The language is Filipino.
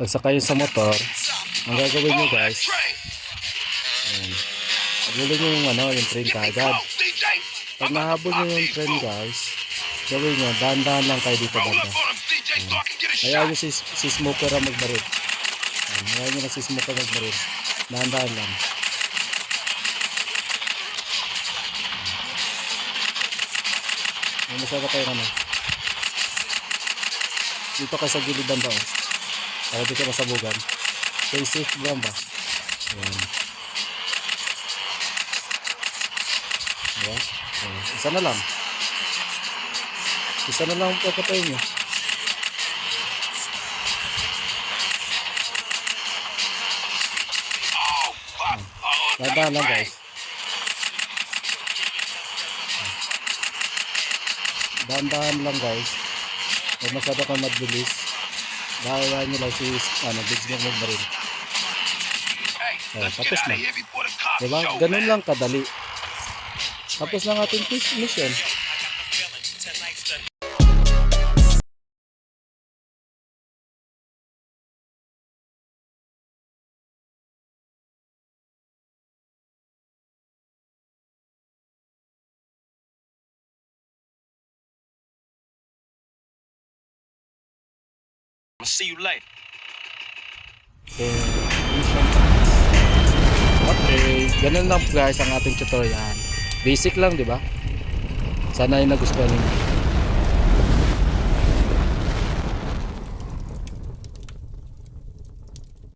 Pag kayo sa motor, ang gagawin nyo guys, ayan, pagulin nyo yung, yung train kaagad. Pag nahabol nyo yung train guys, gawin nyo, dahan-dahan lang kayo dito banda. Hayaan nyo si smoker ang magbaril. Hayaan nyo na si smoker magbaril. Dahan-dahan lang. May masyado kayo dito kayo sa gilid banda para di ka masabugan. Stay safe lang ba? Ayan. Diba? Ayan. Isa na lang papatayin nyo. Dahan lang guys. Dahan lang guys. Huwag masyado kang magbilis. Dahil nyo lang si Big Smoke magbaril. Tapos na. Diba? Ganun lang kadali. Tapos na ang ating mission. I'll see you later. Okay, ganun lang guys ang ating tutorial. Basic lang, di ba? Sana ay nagustuhan niyo.